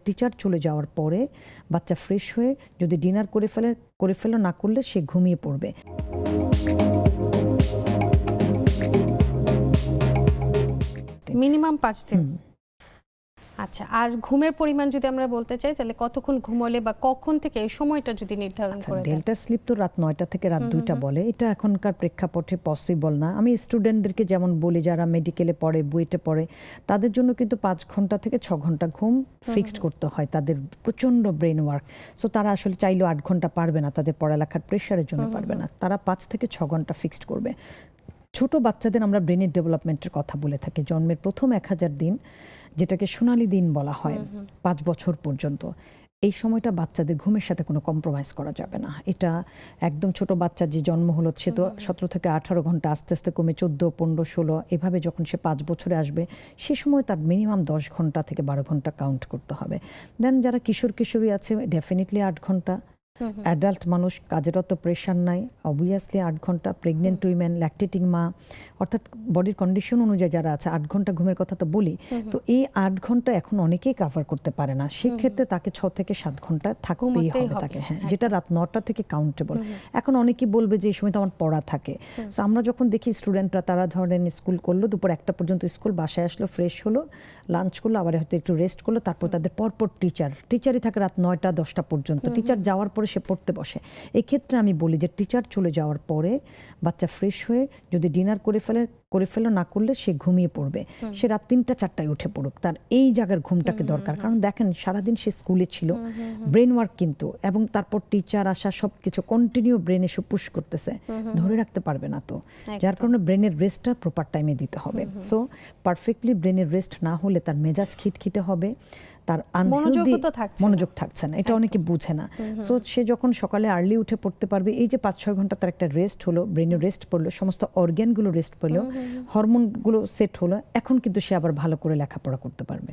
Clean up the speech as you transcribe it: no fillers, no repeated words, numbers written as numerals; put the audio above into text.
Teacher চলে যাওয়ার পরে বাচ্চা ফ্রেশ হয়ে যদি ডিনার করে ফেলো না করলে সে ঘুমিয়ে পড়বে। মিনিমাম 5 দিন। আচ্ছা, আর ঘুমের পরিমাণ যদি আমরা বলতে চাই তাহলে কতক্ষণ ঘুমোলে বা কখন থেকে এই সময়টা যদি নির্ধারণ করে দেন? ডেল্টা স্লিপ তো রাত 9টা থেকে রাত 2টা বলে, এটা এখনকার প্রেক্ষাপটে পসিবল না। আমি স্টুডেন্টদেরকে যেমন বলি যারা মেডিকেলে পড়ে বুয়েটে পড়ে তাদের জন্য কিন্তু 5 ঘন্টা থেকে 6 ঘন্টা ঘুম ফিক্সড করতে হয়, তাদের প্রচণ্ড ব্রেন ওয়ার্ক। সো তারা আসলে চাইলেও 8 ঘন্টা পারবে না, তাদের পড়ালেখার প্রেশারের জন্য পারবে না, তারা 5 থেকে 6 ঘন্টা ফিক্সড করবে। ছোট বাচ্চাদের আমরা ব্রেনের ডেভেলপমেন্টের কথা বলে থাকি, জন্মের প্রথম 1000 দিন যেটাকে সোনালী দিন বলা হয় 5 বছর পর্যন্ত, এই সময়টা বাচ্চাদের ঘুমের সাথে কোনো কম্প্রোমাইজ করা যাবে না। এটা একদম ছোট বাচ্চা যে জন্ম হলো সে তো 17 থেকে 18 ঘন্টা আস্তে আস্তে কমে 14, 15, 16 এভাবে যখন সে 5 বছরে আসবে সে সময় তার মিনিমাম 10 ঘন্টা থেকে 12 ঘন্টা কাউন্ট করতে হবে। দেন যারা কিশোর কিশোরী আছে ডেফিনেটলি 8 ঘন্টা। অ্যাডাল্ট মানুষ কাজের অত প্রেশার নাই, অবভিয়াসলি 8 ঘন্টা। প্রেগনেন্ট উইমেন, ল্যাকটেটিং মা, অর্থাৎ বডির কন্ডিশন অনুযায়ী যারা আছে 8 ঘন্টা ঘুমের কথা তো বলি। তো এই 8 ঘন্টা এখন অনেকেই কাভার করতে পারে না, সেক্ষেত্রে তাকে 6 থেকে 7 ঘন্টা থাকতেই হবে তাকে, হ্যাঁ, যেটা রাত 9টা থেকে কাউন্টেবল। এখন অনেকেই বলবে যে এই সময় তো আমার পড়া থাকে। তো আমরা যখন দেখি স্টুডেন্টরা তারা ধরেন স্কুল করলো, দুপুর 1টা পর্যন্ত স্কুল, বাসায় আসলো, ফ্রেশ হলো, লাঞ্চ করলো, আবার হয়তো একটু রেস্ট করলো, তারপর তাদের পরপর টিচারই থাকে রাত 9টা 10টা পর্যন্ত। টিচার যাওয়ার পরে সে পড়তে বসে। এক্ষেত্রে আমি বলি যে টিচার চলে যাওয়ার পরে বাচ্চা ফ্রেশ হয়ে যদি ডিনার করে ফেলো না করলে সে ঘুমিয়ে পড়বে, সে রাত 3টা 4টায় উঠে পড়ুক, তার এই জায়গার ঘুমটাকে দরকার। কারণ দেখেন সারাদিন সে স্কুলে ছিল, ব্রেন ওয়ার্ক কিন্তু, এবং তারপর টিচার আসা সব কিছু কন্টিনিউ ব্রেনে সে পুশ করতেছে, ধরে রাখতে পারবে না তো, যার কারণে ব্রেনের রেস্টটা প্রপার টাইমে দিতে হবে। সো পারফেক্টলি ব্রেনের রেস্ট না হলে তার মেজাজ খিটখিটে হবে, তার আনহেলদি মনোযোগ থাকছে না, এটা অনেকে বুঝে না। সো সে যখন সকালে আর্লি উঠে পড়তে পারবে, এই যে 5-6 ঘন্টা তার একটা রেস্ট হলো, ব্রেনের রেস্ট পড়লো, সমস্ত অর্গ্যানগুলো রেস্ট পেলো, হরমোনগুলো সেট হলো, এখন কিন্তু সে আবার ভালো করে লেখাপড়া করতে পারবে।